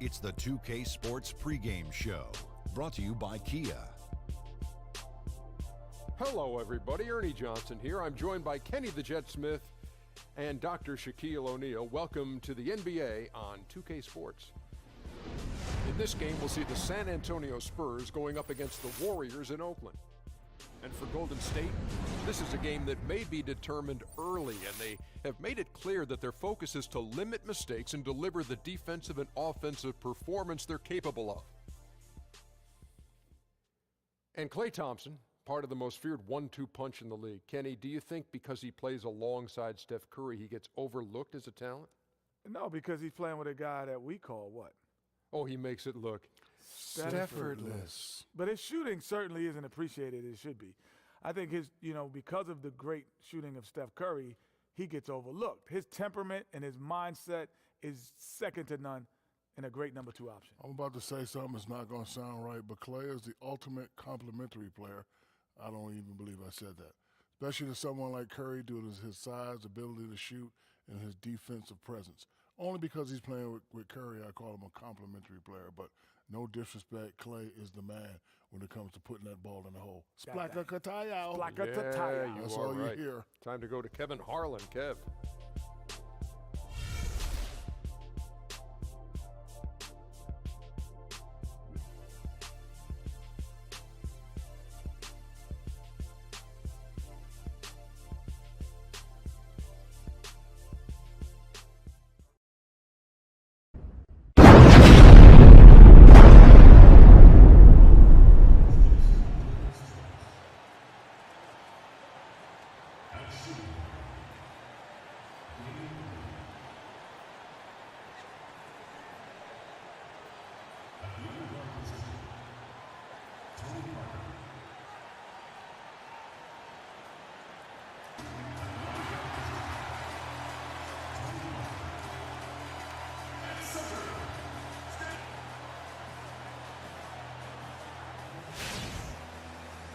It's the 2K Sports pregame show, brought to you by Kia. Hello, everybody. Ernie Johnson here. I'm joined by Kenny the Jet Smith and Dr. Shaquille O'Neal. Welcome to the NBA on 2K Sports. In this game, we'll see the San Antonio Spurs going up against the Warriors in Oakland. And for Golden State, this is a game that may be determined early, and they have made it clear that their focus is to limit mistakes and deliver the defensive and offensive performance they're capable of. And Klay Thompson, part of the most feared 1-2 punch in the league. Kenny, do you think because he plays alongside Steph Curry, he gets overlooked as a talent? No, because he's playing with a guy that we call what? Oh, he makes it look effortless. But his shooting certainly isn't appreciated as it should be. I think because of the great shooting of Steph Curry, he gets overlooked. His temperament and his mindset is second to none and a great number 2 option. I'm about to say something that's not going to sound right, but Klay is the ultimate complementary player. I don't even believe I said that. Especially to someone like Curry due to his size, ability to shoot, and his defensive presence. Only because he's playing with Curry, I call him a complimentary player. But no disrespect, Klay is the man when it comes to putting that ball in the hole. Splaka-kataya. Splaka-tataya. Yeah, That's you are all right. you hear. Time to go to Kevin Harlan. Kev.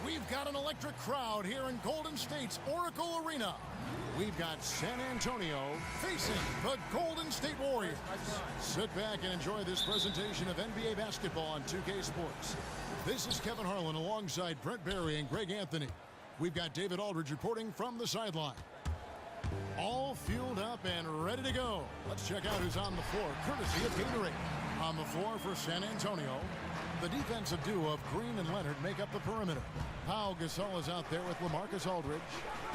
We've got an electric crowd here in Golden State's Oracle Arena. We've got San Antonio facing the Golden State Warriors. Sit back and enjoy this presentation of NBA basketball on 2K Sports. This is Kevin Harlan alongside Brent Barry and Greg Anthony. We've got David Aldridge reporting from the sideline. All fueled up and ready to go. Let's check out who's on the floor, courtesy of Gatorade. On the floor for San Antonio, the defensive duo of Green and Leonard make up the perimeter. Pau Gasol is out there with LaMarcus Aldridge,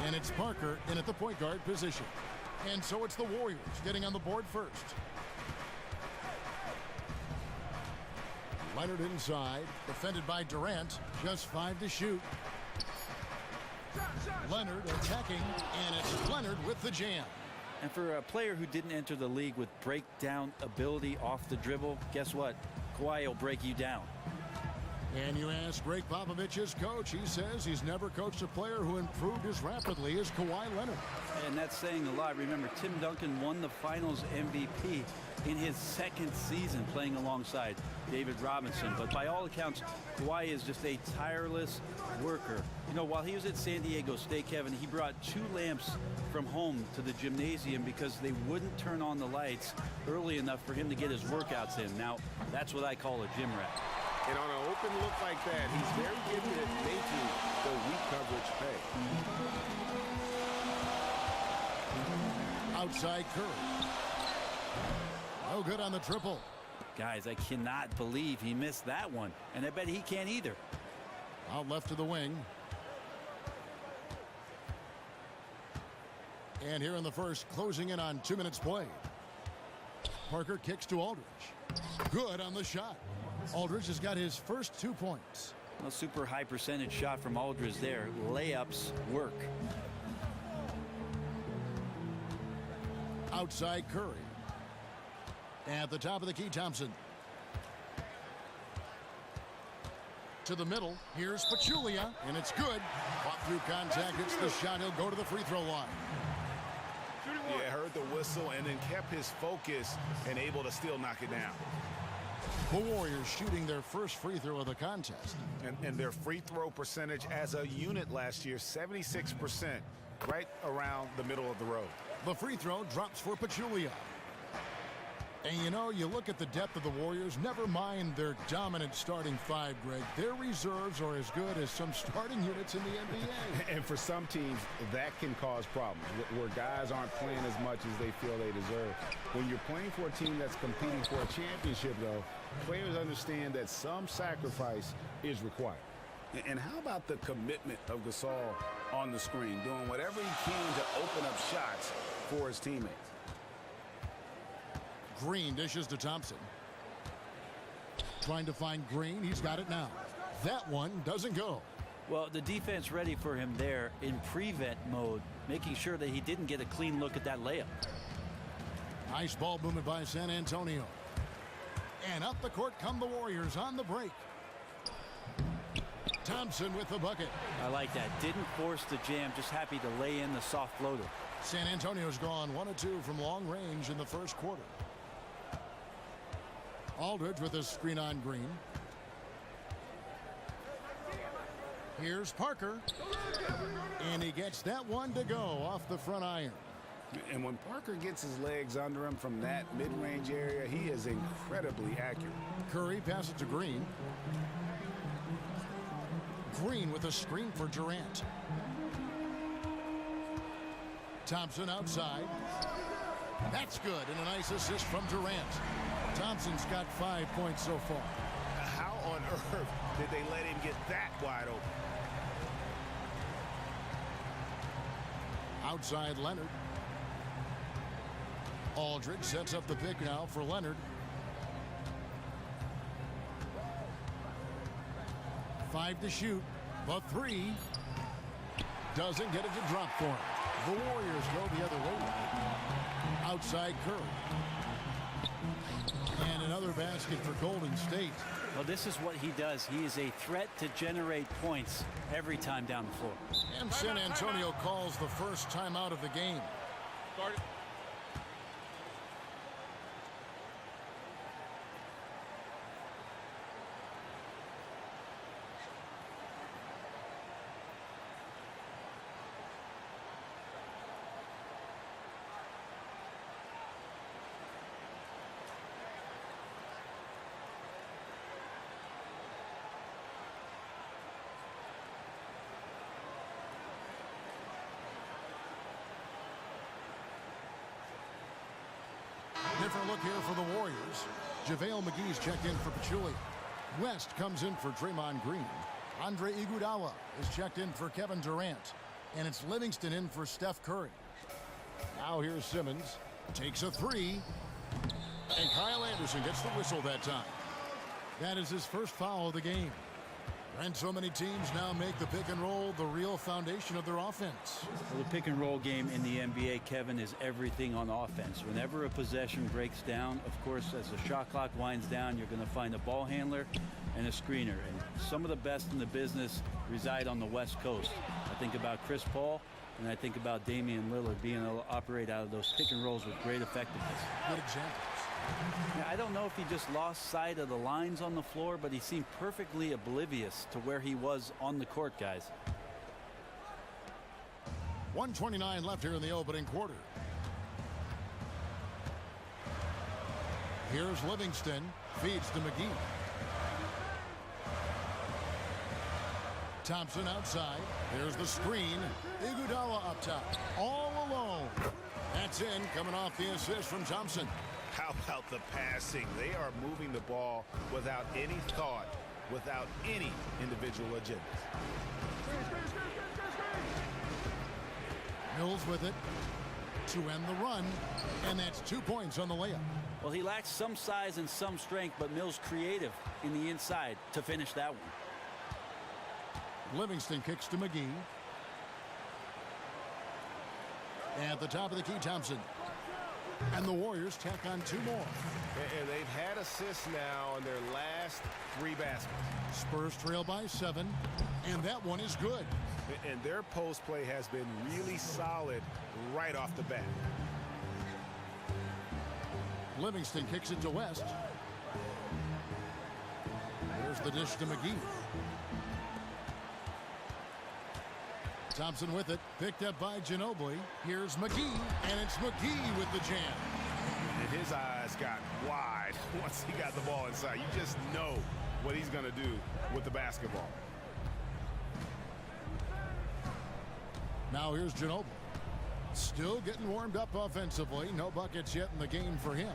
and it's Parker in at the point guard position. And so it's the Warriors getting on the board first. Leonard inside, defended by Durant, just 5 to shoot. Leonard attacking, and it's Leonard with the jam. And for a player who didn't enter the league with breakdown ability off the dribble, guess what? Kawhi will break you down. And you ask Greg Popovich's coach, he says he's never coached a player who improved as rapidly as Kawhi Leonard. And that's saying a lot. Remember, Tim Duncan won the Finals MVP in his second season playing alongside David Robinson. But by all accounts, Kawhi is just a tireless worker. You know, while he was at San Diego State, Kevin, he brought 2 lamps from home to the gymnasium because they wouldn't turn on the lights early enough for him to get his workouts in. Now, that's what I call a gym rat. And on an open look like that, he's very gifted at making the weak coverage pay. Outside Curry. No good on the triple. Guys, I cannot believe he missed that one. And I bet he can't either. Out left to the wing. And here in the first, closing in on 2 minutes played. Parker kicks to Aldridge. Good on the shot. Aldridge has got his first 2 points. A super high percentage shot from Aldridge there. Layups work. Outside Curry. At the top of the key, Thompson. To the middle. Here's Pachulia, and it's good. Fought through contact. It's the shot. He'll go to the free throw line. Yeah, heard the whistle and then kept his focus and able to still knock it down. The Warriors shooting their first free throw of the contest. And their free throw percentage as a unit last year, 76%, right around the middle of the road. The free throw drops for Pachulia. And you know, you look at the depth of the Warriors, never mind their dominant starting five, Greg. Their reserves are as good as some starting units in the NBA. And for some teams, that can cause problems, where guys aren't playing as much as they feel they deserve. When you're playing for a team that's competing for a championship, though, players understand that some sacrifice is required. And how about the commitment of Gasol on the screen, doing whatever he can to open up shots for his teammates? Green dishes to Thompson. Trying to find Green. He's got it now. That one doesn't go. Well, the defense ready for him there in prevent mode, making sure that he didn't get a clean look at that layup. Nice ball movement by San Antonio. And up the court come the Warriors on the break. Thompson with the bucket. I like that. Didn't force the jam, just happy to lay in the soft floater. San Antonio's gone 1 of 2 from long range in the first quarter. Aldridge with a screen on Green. Here's Parker. And he gets that one to go off the front iron. And when Parker gets his legs under him from that mid-range area, he is incredibly accurate. Curry passes to Green. Green with a screen for Durant. Thompson outside. That's good, and a nice assist from Durant. Thompson's got 5 points so far. How on earth did they let him get that wide open? Outside Leonard. Aldridge sets up the pick now for Leonard. 5 to shoot. The 3 doesn't get it to drop for him. The Warriors go the other way. Outside Curry. And another basket for Golden State. Well, this is what he does. He is a threat to generate points every time down the floor. And San Antonio calls the first timeout of the game. Different look here for the Warriors. JaVale McGee's checked in for Pachulia. West comes in for Draymond Green. Andre Iguodala is checked in for Kevin Durant. And it's Livingston in for Steph Curry. Now here's Simmons. Takes a 3. And Kyle Anderson gets the whistle that time. That is his first foul of the game. And so many teams now make the pick and roll the real foundation of their offense. Well, the pick and roll game in the NBA, Kevin, is everything on offense. Whenever a possession breaks down, of course, as the shot clock winds down, you're going to find a ball handler and a screener. And some of the best in the business reside on the West Coast. I think about Chris Paul, and I think about Damian Lillard being able to operate out of those pick and rolls with great effectiveness. Good examples. Now, I don't know if he just lost sight of the lines on the floor, but he seemed perfectly oblivious to where he was on the court, guys. 1:29 left here in the opening quarter. Here's Livingston. Feeds to McGee. Thompson outside. There's the screen. Iguodala up top. All alone. That's in, coming off the assist from Thompson. How about the passing? They are moving the ball without any thought, without any individual agenda. Mills with it to end the run, and that's 2 points on the layup. Well, he lacks some size and some strength, but Mills creative in the inside to finish that one. Livingston kicks to McGee. At the top of the key, Thompson. And the Warriors tack on 2 more. And they've had assists now on their last 3 baskets. Spurs trail by 7, and that one is good. And their post play has been really solid right off the bat. Livingston kicks it to West. There's the dish to McGee. Thompson with it, picked up by Ginobili. Here's McGee, and it's McGee with the jam. And his eyes got wide once he got the ball inside. You just know what he's going to do with the basketball. Now here's Ginobili. Still getting warmed up offensively. No buckets yet in the game for him.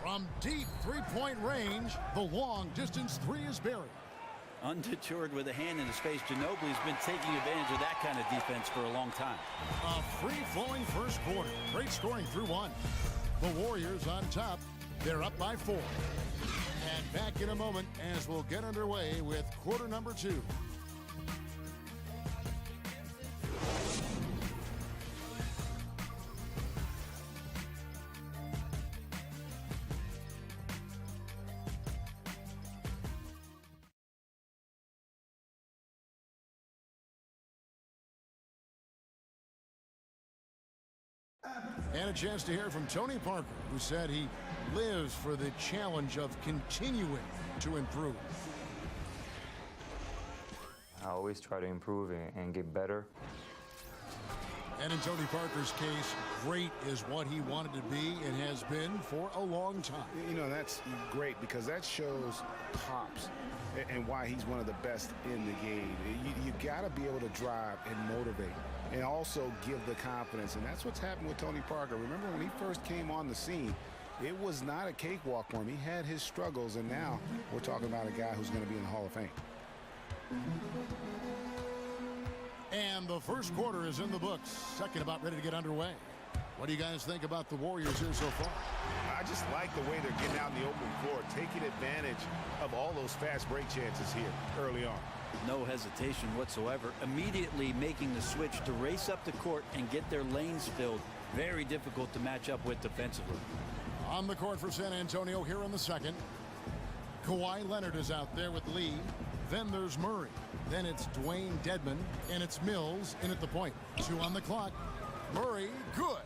From deep three-point range, the long-distance three is buried. Undeterred with a hand in his face, Ginobili's been taking advantage of that kind of defense for a long time. A free-flowing first quarter. Great scoring through one. The Warriors on top. They're up by 4. And back in a moment as we'll get underway with quarter number 2. And a chance to hear from Tony Parker, who said he lives for the challenge of continuing to improve. I always try to improve and get better. And in Tony Parker's case, great is what he wanted to be and has been for a long time. You know, that's great because that shows pops and why he's one of the best in the game. You got to be able to drive and motivate and also give the confidence. And that's what's happened with Tony Parker. Remember when he first came on the scene, it was not a cakewalk for him. He had his struggles, and now we're talking about a guy who's going to be in the Hall of Fame. And the first quarter is in the books. Second about ready to get underway. What do you guys think about the Warriors here so far? I just like the way they're getting out in the open floor, taking advantage of all those fast break chances here early on. No hesitation whatsoever. Immediately making the switch to race up the court and get their lanes filled. Very difficult to match up with defensively. On the court for San Antonio here in the second. Kawhi Leonard is out there with Lee. Then there's Murray. Then it's Dwayne Dedmon. And it's Mills in at the point. 2 on the clock. Murray, good.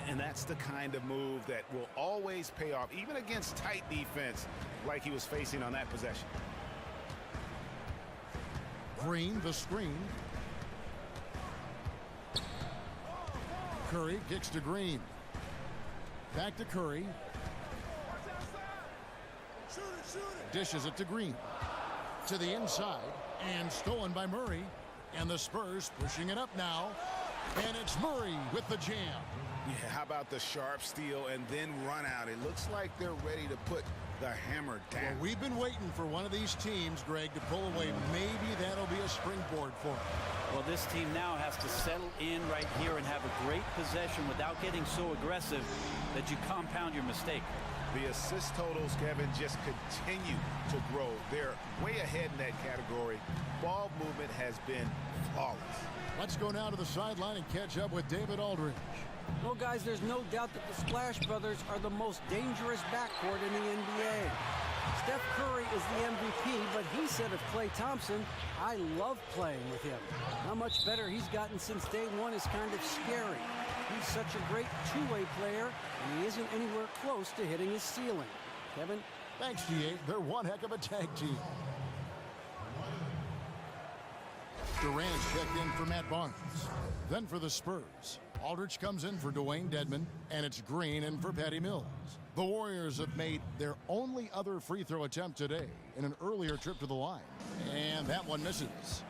And that's the kind of move that will always pay off, even against tight defense like he was facing on that possession. Green, the screen. Curry kicks to Green. Back to Curry. Dishes it to Green. To the inside. And stolen by Murray. And the Spurs pushing it up now. And it's Murray with the jam. Yeah, how about the sharp steal and then run out? It looks like they're ready to put the hammer down. Well, we've been waiting for one of these teams, Greg, to pull away. Maybe that'll be a springboard for them. Well, this team now has to settle in right here and have a great possession without getting so aggressive that you compound your mistake. The assist totals, Kevin, just continue to grow. They're way ahead in that category. Ball movement has been flawless. Let's go now to the sideline and catch up with David Aldridge. Well, guys, there's no doubt that the Splash Brothers are the most dangerous backcourt in the NBA. Steph Curry is the MVP, but he said of Klay Thompson, I love playing with him. How much better he's gotten since day one is kind of scary. He's such a great two-way player, and he isn't anywhere close to hitting his ceiling. Kevin? Thanks, G8. They're one heck of a tag team. Durant checked in for Matt Barnes. Then for the Spurs, Aldridge comes in for Dwayne Dedmon, and it's Green in for Patty Mills. The Warriors have made their only other free throw attempt today in an earlier trip to the line. And that one misses.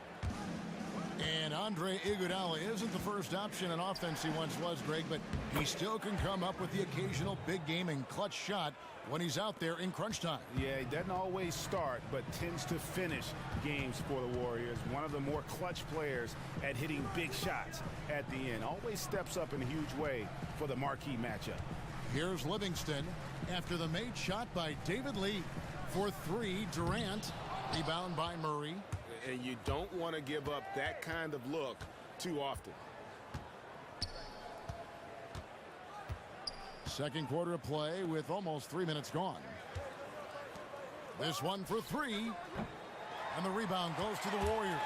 And Andre Iguodala isn't the first option in offense he once was, Greg, but he still can come up with the occasional big game and clutch shot when he's out there in crunch time. Yeah, he doesn't always start, but tends to finish games for the Warriors. One of the more clutch players at hitting big shots at the end. Always steps up in a huge way for the marquee matchup. Here's Livingston after the made shot by David Lee. For 3, Durant. Rebound by Murray. And you don't want to give up that kind of look too often. Second quarter of play with almost 3 minutes gone. This one for 3. And the rebound goes to the Warriors.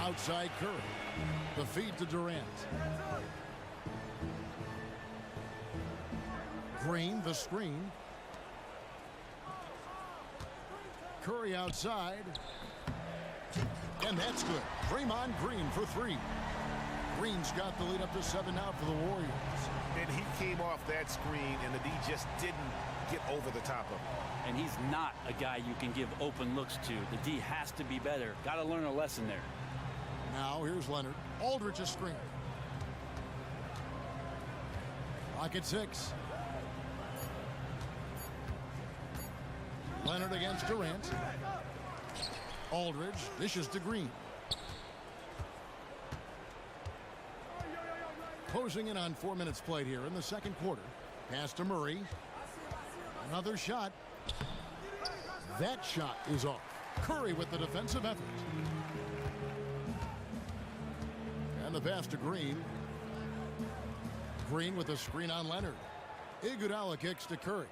Outside Curry. The feed to Durant. Green, the screen. Curry outside. And that's good. Draymond Green for 3. Green's got the lead up to 7 now for the Warriors. And he came off that screen, and the D just didn't get over the top of him. And he's not a guy you can give open looks to. The D has to be better. Got to learn a lesson there. Now here's Leonard. Aldridge a screen. Clock at 6. Leonard against Durant. Aldridge dishes to Green. Closing in on 4 minutes played here in the second quarter. Pass to Murray. Another shot. That shot is off. Curry with the defensive effort. And the pass to Green. Green with a screen on Leonard. Iguodala kicks to Curry.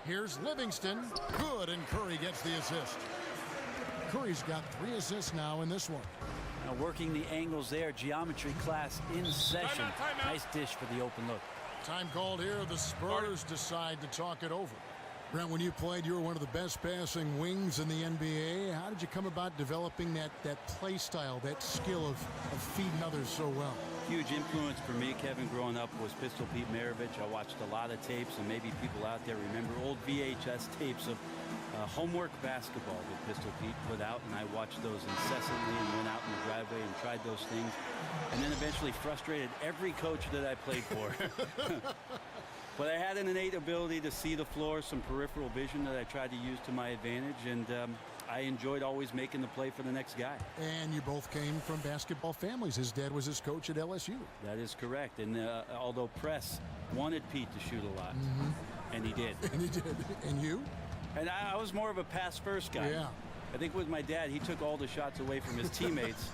Here's Livingston. Good, and Curry gets the assist. Curry's got 3 assists now in this one. Now working the angles there. Geometry class in session. Nice dish for the open look. Time called here. The Spurs decide to talk it over. Brent, when you played, you were one of the best passing wings in the NBA. How did you come about developing that play style, that skill of feeding others so well? Huge influence for me, Kevin, growing up was Pistol Pete Maravich. I watched a lot of tapes, and maybe people out there remember old VHS tapes of homework basketball that Pistol Pete put out, and I watched those incessantly and went out in the driveway and tried those things, and then eventually frustrated every coach that I played for. But I had an innate ability to see the floor, some peripheral vision that I tried to use to my advantage, and I enjoyed always making the play for the next guy. And you both came from basketball families. His dad was his coach at LSU. That is correct. And although Press wanted Pete to shoot a lot, and he did. And he did. And you? And I was more of a pass-first guy. Yeah. I think with my dad, he took all the shots away from his teammates.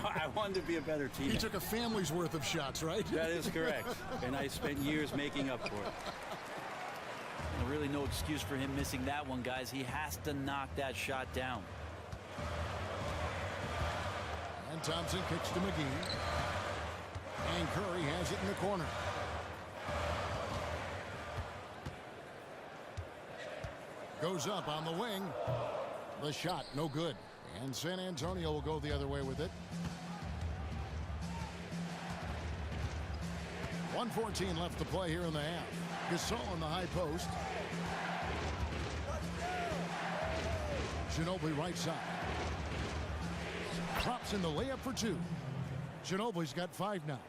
I wanted to be a better teammate. He took a family's worth of shots, right? That is correct. And I spent years making up for it. Really no excuse for him missing that one, guys. He has to knock that shot down. And Thompson kicks to McGee. And Curry has it in the corner. Goes up on the wing. The shot, no good. And San Antonio will go the other way with it. 1:14 left to play here in the half. Gasol in the high post. Ginobili right side. Drops in the layup for 2. Ginobili's got 5 now.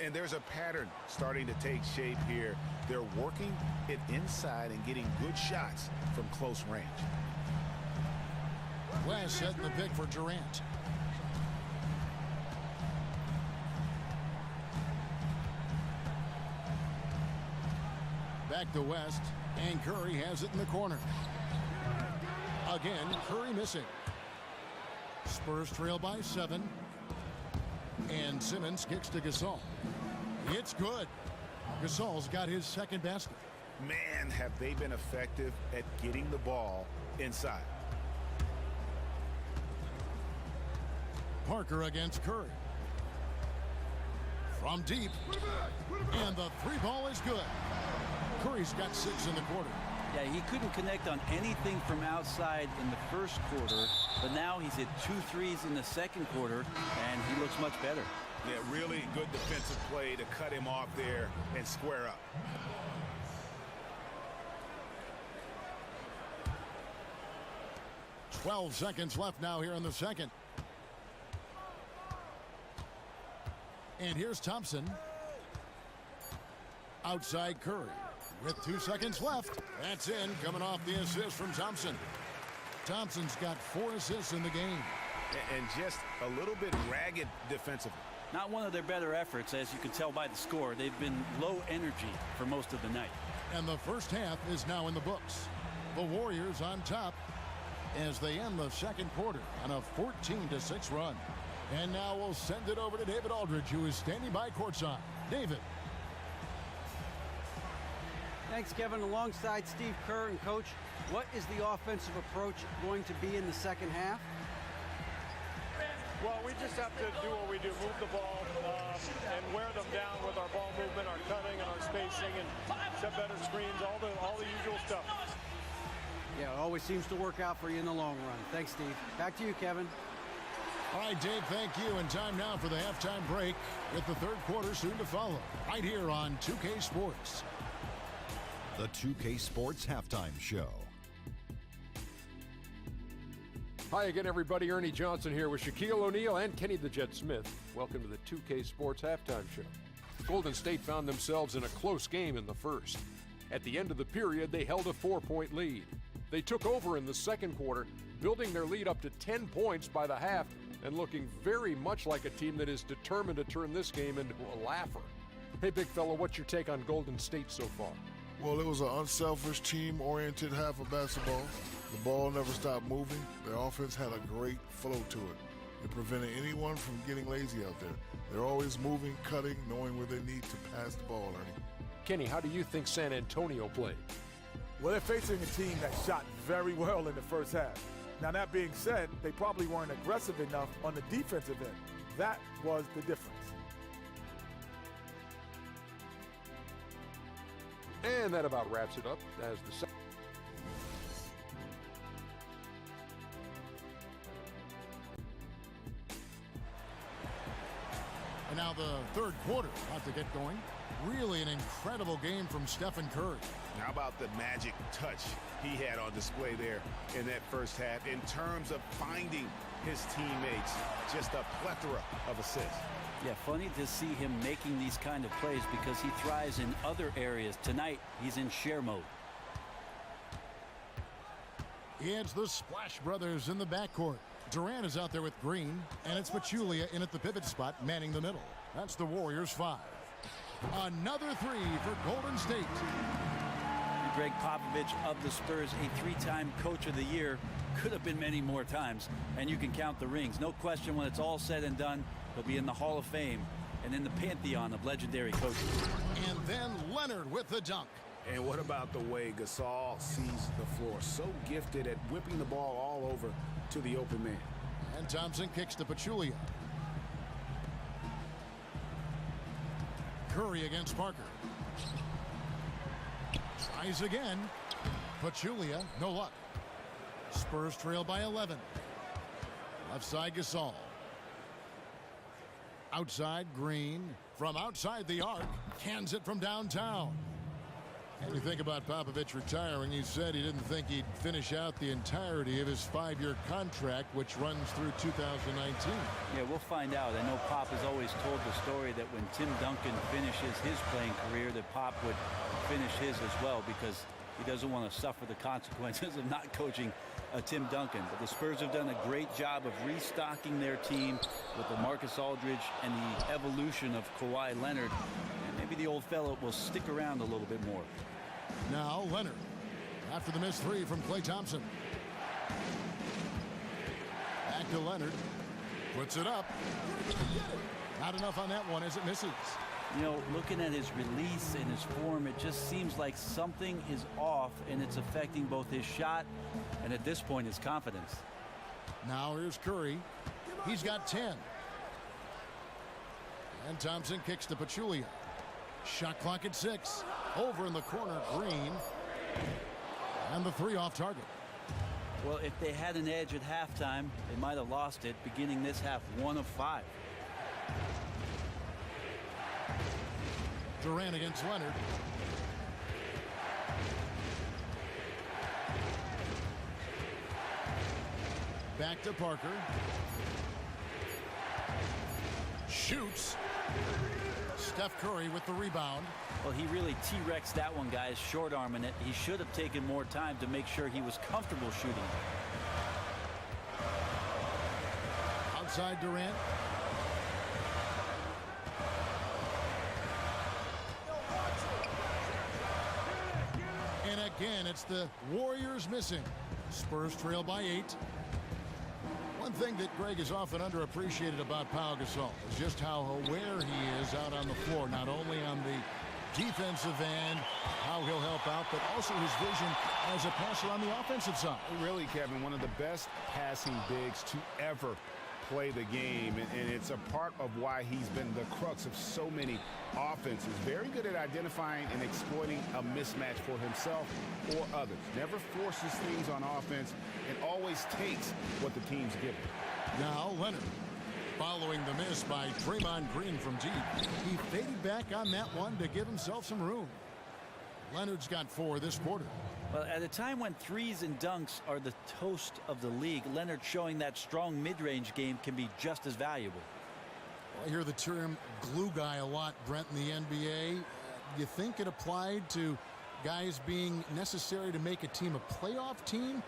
And there's a pattern starting to take shape here. They're working it inside and getting good shots from close range. West setting the pick for Durant. Back to West, and Curry has it in the corner. Again, Curry missing. Spurs trail by 7. And Simmons kicks to Gasol. It's good. Gasol's got his second basket. Man, have they been effective at getting the ball inside. Parker against Curry. From deep. And the 3-ball is good. Curry's got 6 in the quarter. Yeah, he couldn't connect on anything from outside in the first quarter, but now he's hit 2 threes in the second quarter, and he looks much better. Yeah, really good defensive play to cut him off there and square up. .12 seconds left now here in the second. And here's Thompson. Outside Curry. With 2 seconds left. That's in, coming off the assist from Thompson. Thompson's got 4 assists in the game. And just a little bit ragged defensively. Not one of their better efforts, as you can tell by the score. They've been low energy for most of the night. And the first half is now in the books. The Warriors on top as they end the second quarter on a 14-6 run. And now we'll send it over to David Aldridge, who is standing by courtside. David. Thanks, Kevin. Alongside Steve Kerr and Coach, what is the offensive approach going to be in the second half? Well, we just have to do what we do, move the ball and wear them down with our ball movement, our cutting, and our spacing, and set better screens, all the usual stuff. Yeah, it always seems to work out for you in the long run. Thanks, Steve. Back to you, Kevin. All right, Dave, thank you. And time now for the halftime break with the third quarter soon to follow right here on 2K Sports. The 2K Sports Halftime Show. Hi again, everybody. Ernie Johnson here with Shaquille O'Neal and Kenny the Jet Smith. Welcome to the 2K Sports Halftime Show. Golden State found themselves in a close game in the first. At the end of the period, they held a 4-point lead. They took over in the second quarter, building their lead up to 10 points by the half and looking very much like a team that is determined to turn this game into a laugher. Hey, big fella, what's your take on Golden State so far? Well, it was an unselfish, team-oriented half of basketball. The ball never stopped moving. Their offense had a great flow to it. It prevented anyone from getting lazy out there. They're always moving, cutting, knowing where they need to pass the ball, Ernie. Kenny, how do you think San Antonio played? Well, they're facing a team that shot very well in the first half. Now, that being said, they probably weren't aggressive enough on the defensive end. That was the difference. And that about wraps it up as the second. And now the third quarter about to get going. Really an incredible game from Stephen Curry. How about the magic touch he had on display there in that first half in terms of finding his teammates? Just a plethora of assists. Yeah, funny to see him making these kind of plays because he thrives in other areas. Tonight, he's in share mode. It's the Splash Brothers in the backcourt. Durant is out there with Green, and it's Pachulia in at the pivot spot, manning the middle. That's the Warriors' 5. Another three for Golden State. Greg Popovich of the Spurs, a 3-time Coach of the Year, could have been many more times, and you can count the rings. No question, when it's all said and done, he'll be in the Hall of Fame and in the pantheon of legendary coaches. And then Leonard with the dunk. And what about the way Gasol sees the floor? So gifted at whipping the ball all over to the open man. And Thompson kicks to Pachulia. Curry against Parker. Tries again. Pachulia, no luck. Spurs trail by 11. Left side Gasol. Outside Green. From outside the arc. Cans it from downtown. And you think about Popovich retiring, he said he didn't think he'd finish out the entirety of his 5-year contract, which runs through 2019. Yeah, we'll find out. I know Pop has always told the story that when Tim Duncan finishes his playing career, that Pop would finish his as well because he doesn't want to suffer the consequences of not coaching Tim Duncan. But the Spurs have done a great job of restocking their team with the Marcus Aldridge and the evolution of Kawhi Leonard. And maybe the old fellow will stick around a little bit more. Now Leonard after the missed three from Klay Thompson. Back to Leonard. Puts it up. Not enough on that one as it misses. You know, looking at his release and his form, it just seems like something is off, and it's affecting both his shot and, at this point, his confidence. Now here's Curry. He's got 10. And Thompson kicks to Pachulia. Shot clock at 6. Over in the corner, Green. And the three off target. Well, if they had an edge at halftime, they might have lost it, beginning this half 1 of 5. Durant against Leonard. Back to Parker. Shoots. Steph Curry with the rebound. Well, he really T-Rexed that one, guys, short-arming it. He should have taken more time to make sure he was comfortable shooting. Outside Durant. And again, it's the Warriors missing. Spurs trail by 8. One thing that Greg is often underappreciated about Pau Gasol is just how aware he is out on the floor, not only on the defensive end, how he'll help out, but also his vision as a passer on the offensive side. Really, Kevin, one of the best passing bigs to ever play the game, and it's a part of why he's been the crux of so many offenses. Very good at identifying and exploiting a mismatch for himself or others. Never forces things on offense and always takes what the team's given. Now Leonard, following the miss by Draymond Green from deep. He faded back on that one to give himself some room. Leonard's got 4 this quarter. Well, at a time when threes and dunks are the toast of the league, Leonard showing that strong mid-range game can be just as valuable. Well, I hear the term glue guy a lot, Brent, in the NBA. You think it applied to guys being necessary to make a team a playoff team,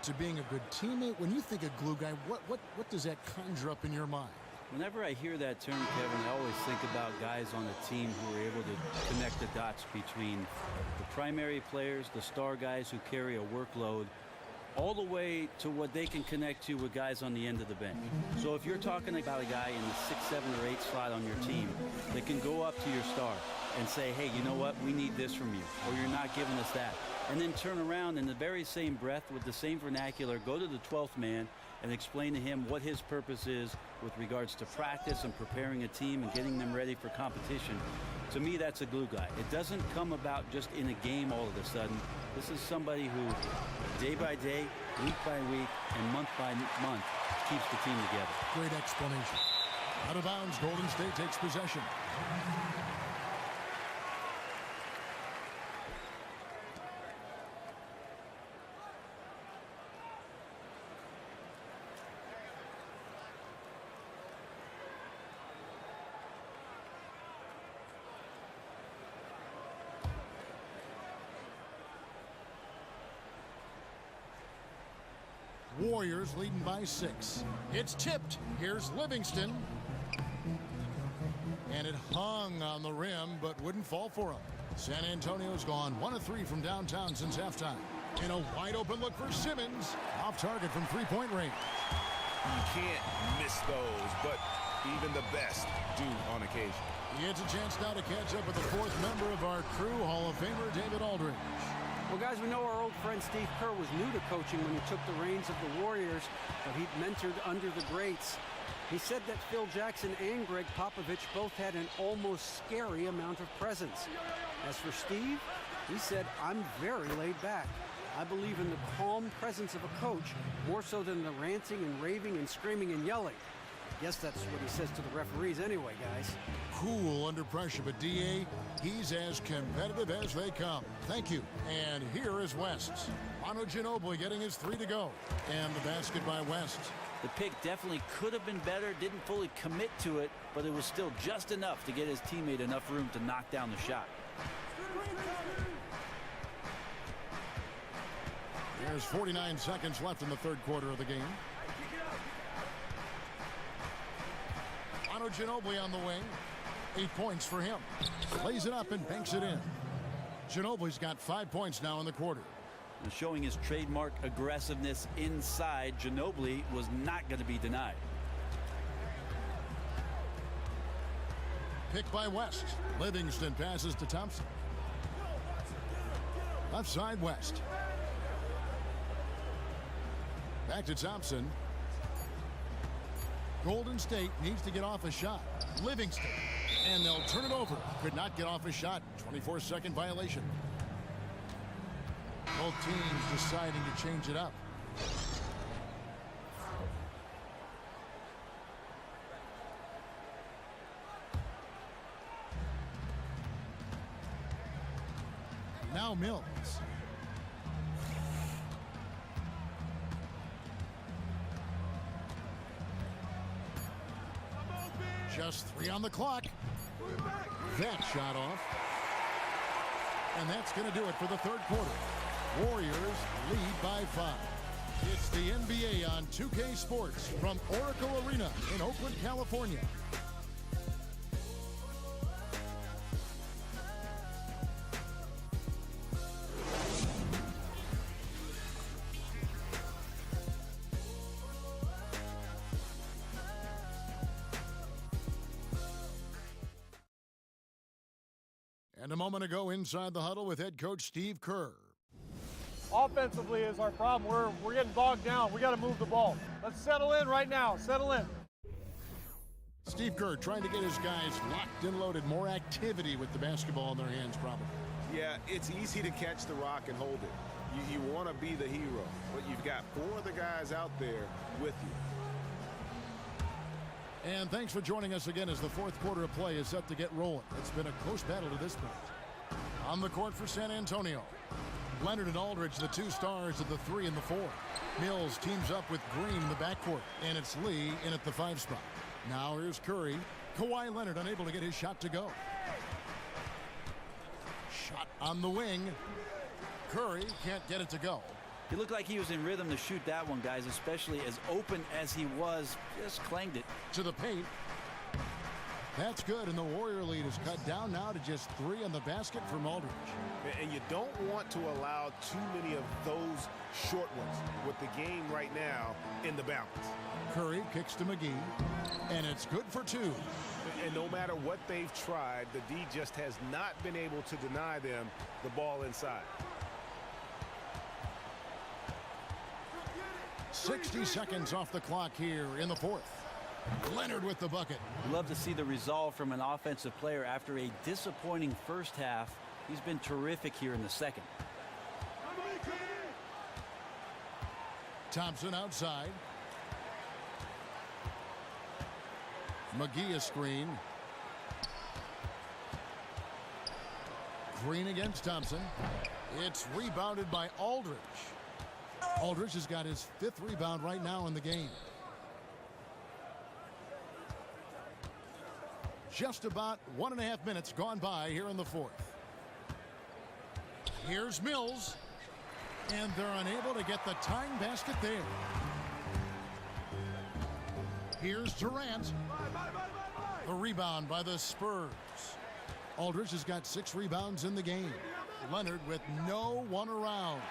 to being a good teammate? When you think of glue guy, what does that conjure up in your mind? Whenever I hear that term, Kevin, I always think about guys on a team who are able to connect the dots between the primary players, the star guys who carry a workload, all the way to what they can connect to with guys on the end of the bench. So if you're talking about a guy in the 6, 7, or 8 slot on your team that can go up to your star and say, hey, you know what, we need this from you, or you're not giving us that, and then turn around in the very same breath with the same vernacular, go to the 12th man and explain to him what his purpose is with regards to practice and preparing a team and getting them ready for competition. To me, that's a glue guy. It doesn't come about just in a game all of a sudden. This is somebody who, day by day, week by week, and month by month, keeps the team together. Great explanation. Out of bounds, Golden State takes possession. Warriors leading by 6. It's tipped. Here's Livingston. And it hung on the rim, but wouldn't fall for him. San Antonio's gone 1 of 3 from downtown since halftime. In a wide open look for Simmons. Off target from 3-point range. You can't miss those, but even the best do on occasion. He gets a chance now to catch up with the 4th member of our crew, Hall of Famer David Aldridge. Well, guys, we know our old friend Steve Kerr was new to coaching when he took the reins of the Warriors, but he'd mentored under the greats. He said that Phil Jackson and Greg Popovich both had an almost scary amount of presence. As for Steve, he said, I'm very laid back. I believe in the calm presence of a coach more so than the ranting and raving and screaming and yelling. Guess that's what he says to the referees anyway, guys. Cool under pressure, but D.A., he's as competitive as they come. Thank you. And here is West. Manu Ginobili getting his 3 to go. And the basket by West. The pick definitely could have been better, didn't fully commit to it, but it was still just enough to get his teammate enough room to knock down the shot. There's 49 seconds left in the 3rd quarter of the game. Manu Ginobili on the wing. 8 points for him. Lays it up and banks it in. Ginobili's got 5 points now in the quarter. And showing his trademark aggressiveness inside, Ginobili was not going to be denied. Pick by West. Livingston passes to Thompson. Left side West. Back to Thompson. Golden State needs to get off a shot. Livingston. And they'll turn it over. Could not get off a shot. 24-second violation. Both teams deciding to change it up. Now Mills. Just 3 on the clock. That shot off. And that's going to do it for the 3rd quarter. Warriors lead by 5. It's the NBA on 2K Sports from Oracle Arena in Oakland, California. And a moment ago inside the huddle with head coach Steve Kerr. Offensively is our problem. We're getting bogged down. We got to move the ball. Let's settle in right now. Settle in. Steve Kerr trying to get his guys locked and loaded. More activity with the basketball in their hands, probably. Yeah, it's easy to catch the rock and hold it. You want to be the hero, but you've got 4 of the guys out there with you. And thanks for joining us again as the fourth quarter of play is set to get rolling. It's been a close battle to this point. On the court for San Antonio, Leonard and Aldridge, the 2 stars of the 3 and the 4. Mills teams up with Green in the backcourt, and it's Lee in at the 5 spot. Now here's Curry. Kawhi Leonard unable to get his shot to go. Shot on the wing. Curry can't get it to go. He looked like he was in rhythm to shoot that one, guys, especially as open as he was. Just clanged it. To the paint. That's good, and the Warrior lead is cut down now to just 3 on the basket from Aldridge. And you don't want to allow too many of those short ones with the game right now in the balance. Curry kicks to McGee, and it's good for 2. And no matter what they've tried, the D just has not been able to deny them the ball inside. 60 seconds off the clock here in the fourth. Leonard with the bucket. Love to see the resolve from an offensive player after a disappointing first half. He's been terrific here in the second. Thompson outside. McGee a screen. Green against Thompson. It's rebounded by Aldridge. Aldridge has got his 5th rebound right now in the game. Just about 1.5 minutes gone by here in the fourth. Here's Mills, and they're unable to get the tying basket there. Here's Durant. The rebound by the Spurs. Aldridge has got 6 rebounds in the game. Leonard with no one around.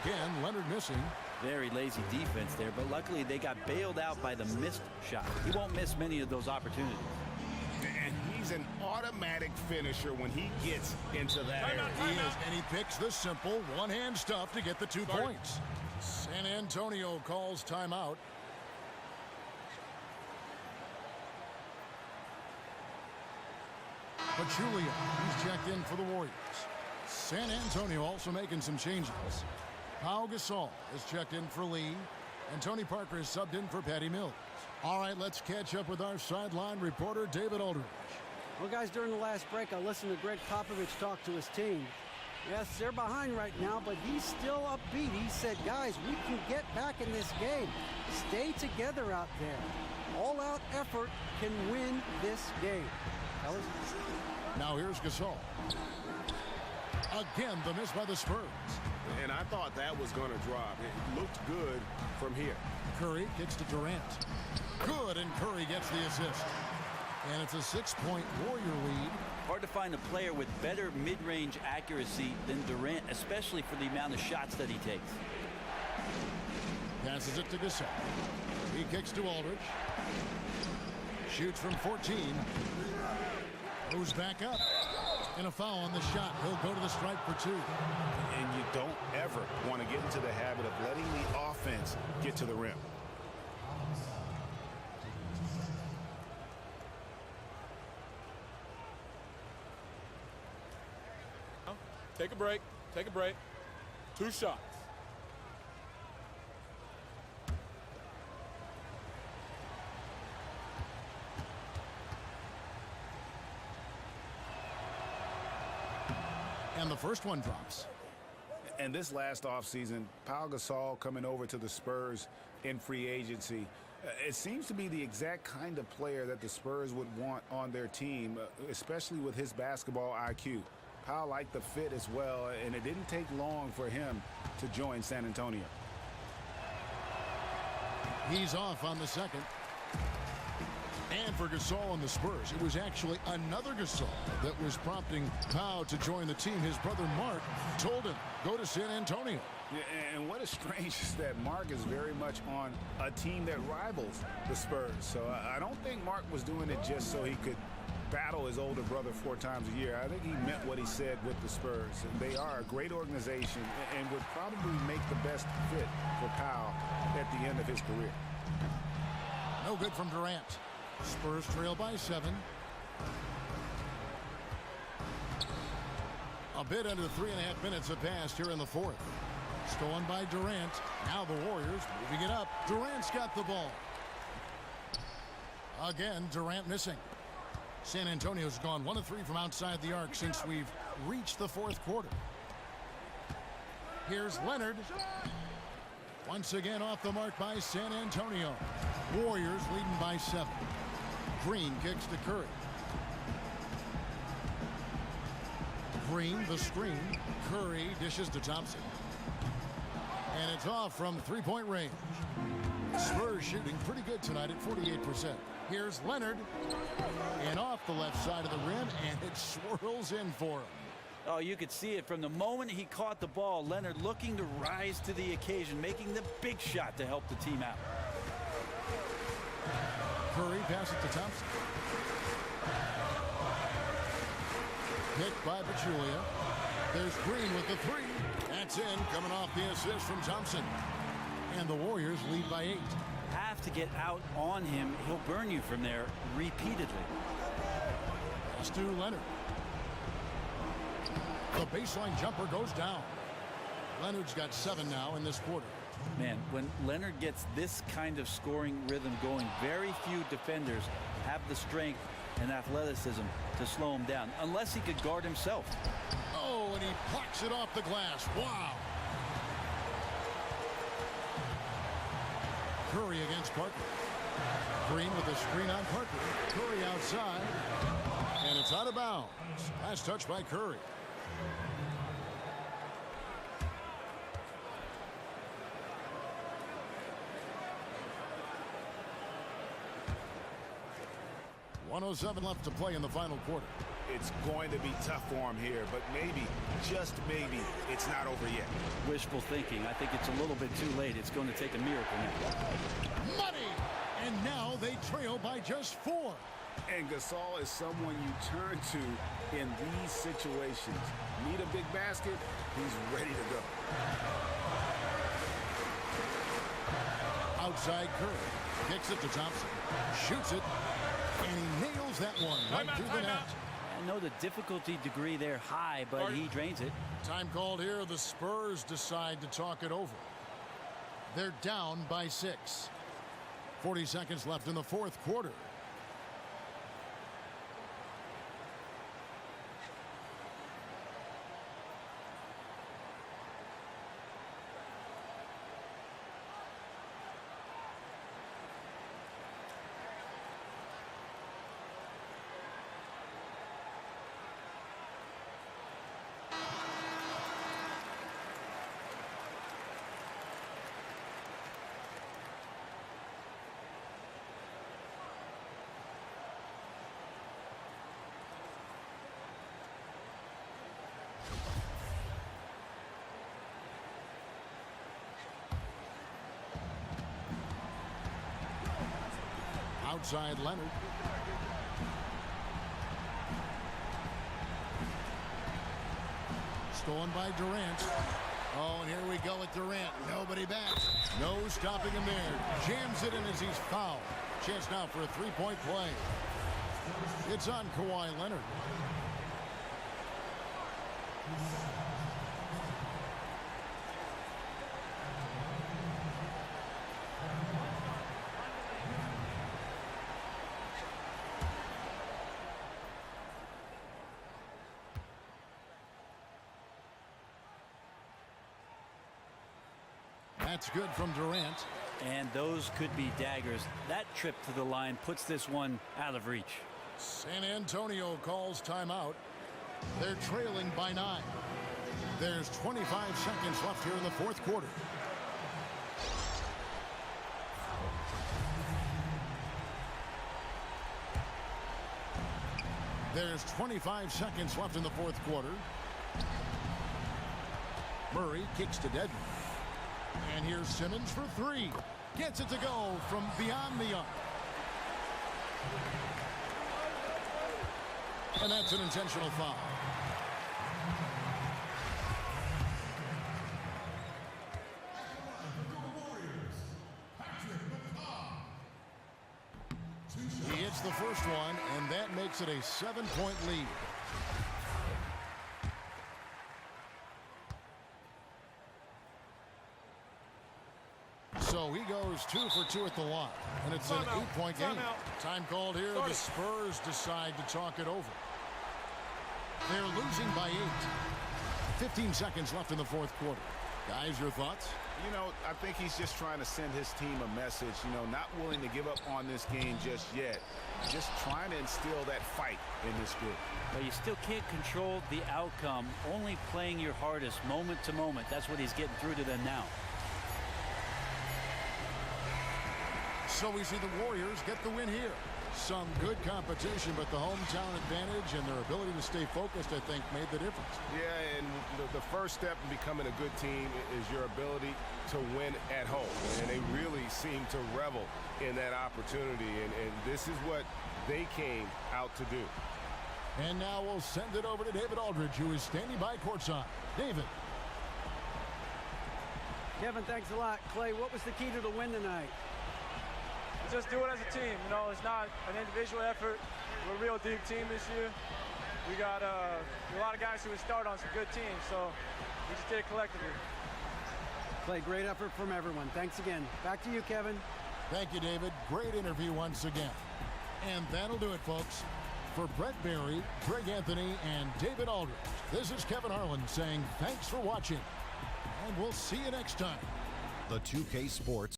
Again, Leonard missing. Very lazy defense there, but luckily they got bailed out by the missed shot. He won't miss many of those opportunities. And he's an automatic finisher when he gets into that area. He is, and he picks the simple one-hand stuff to get the 2 points. San Antonio calls timeout. Pachulia, he's checked in for the Warriors. San Antonio also making some changes. Pau Gasol is checked in for Lee, and Tony Parker is subbed in for Patty Mills. All right, let's catch up with our sideline reporter, David Aldridge. Well, guys, during the last break, I listened to Greg Popovich talk to his team. Yes, they're behind right now, but he's still upbeat. He said, guys, we can get back in this game. Stay together out there. All-out effort can win this game. Fellas? Now here's Gasol. Again, the miss by the Spurs. And I thought that was going to drop. It looked good from here. Curry kicks to Durant. Good, and Curry gets the assist. And it's a 6-point Warrior lead. Hard to find a player with better mid-range accuracy than Durant, especially for the amount of shots that he takes. Passes it to Gasol. He kicks to Aldridge. Shoots from 14. Goes back up. And a foul on the shot. He'll go to the stripe for 2. And you don't ever want to get into the habit of letting the offense get to the rim. Take a break. Take a break. 2 shots. And the first one drops. And this last offseason, Pau Gasol coming over to the Spurs in free agency. It seems to be the exact kind of player that the Spurs would want on their team, especially with his basketball IQ. Pau liked the fit as well, and it didn't take long for him to join San Antonio. He's off on the second. And for Gasol and the Spurs, it was actually another Gasol that was prompting Pau to join the team. His brother Mark told him, go to San Antonio. Yeah, and what is strange is that Mark is very much on a team that rivals the Spurs. So I don't think Mark was doing it just so he could battle his older brother 4 times a year. I think he meant what he said with the Spurs. And they are a great organization and would probably make the best fit for Pau at the end of his career. No good from Durant. Spurs trail by 7. A bit under 3.5 minutes have passed here in the fourth. Stolen by Durant. Now the Warriors moving it up. Durant's got the ball. Again, Durant missing. San Antonio's gone 1 of 3 from outside the arc since we've reached the fourth quarter. Here's Leonard. Once again off the mark by San Antonio. Warriors leading by 7. Green kicks to Curry. Green, the screen. Curry dishes to Thompson. And it's off from three-point range. Spurs shooting pretty good tonight at 48%. Here's Leonard. And off the left side of the rim, and it swirls in for him. Oh, you could see it from the moment he caught the ball. Leonard looking to rise to the occasion, making the big shot to help the team out. Curry passes to Thompson. Picked by Pachulia. There's Green with the 3. That's in, coming off the assist from Thompson. And the Warriors lead by 8. Have to get out on him. He'll burn you from there repeatedly. Pass to Leonard. The baseline jumper goes down. Leonard's got 7 now in this quarter. Man, when Leonard gets this kind of scoring rhythm going, very few defenders have the strength and athleticism to slow him down, unless he could guard himself. Oh, and he plucks it off the glass. Wow. Curry against Parker. Green with a screen on Parker. Curry outside. And it's out of bounds. Last touch by Curry. .107 left to play in the final quarter. It's going to be tough for him here, but maybe, just maybe, it's not over yet. Wishful thinking. I think it's a little bit too late. It's going to take a miracle now. Money! And now they trail by just 4. And Gasol is someone you turn to in these situations. Need a big basket? He's ready to go. Outside Curry. Kicks it to Thompson. Shoots it. And he nails that one right through the net. I know the difficulty degree there high, but he drains it. Time called here. The Spurs decide to talk it over. They're down by 6. 40 seconds left in the fourth quarter. Outside Leonard. Stolen by Durant. Oh, and here we go with Durant. Nobody backs. No stopping him there. Jams it in as he's fouled. Chance now for a three-point play. It's on Kawhi Leonard. That's good from Durant. And those could be daggers. That trip to the line puts this one out of reach. San Antonio calls timeout. They're trailing by 9. There's 25 seconds left here in the fourth quarter. There's 25 seconds left in the fourth quarter. Murray kicks to Dedmon. And here's Simmons for 3. Gets it to go from beyond the arc. And that's an intentional foul. He hits the first one, and that makes it a 7-point lead. So he goes 2 for 2 at the line, and it's an 8-point game. Time called here. The Spurs decide to talk it over. They're losing by 8. 15 seconds left in the fourth quarter. Guys, your thoughts? You know, I think he's just trying to send his team a message, you know, not willing to give up on this game just yet. Just trying to instill that fight in this group. But you still can't control the outcome, only playing your hardest moment to moment. That's what he's getting through to them now. So we see the Warriors get the win here. Some good competition, but the hometown advantage and their ability to stay focused, I think, made the difference. Yeah, and the first step in becoming a good team is your ability to win at home. And they really seem to revel in that opportunity, and this is what they came out to do. And now we'll send it over to David Aldridge, who is standing by courtside. David. Kevin, thanks a lot. Clay, what was the key to the win tonight? Just do it as a team. You know, it's not an individual effort. We're a real deep team this year. We got a lot of guys who would start on some good teams, so we just did it collectively. Clay, great effort from everyone. Thanks again. Back to you, Kevin. Thank you, David. Great interview once again. And that'll do it, folks. For Brett Barry, Greg Anthony, and David Aldridge, this is Kevin Harlan saying thanks for watching, and we'll see you next time. The 2K Sports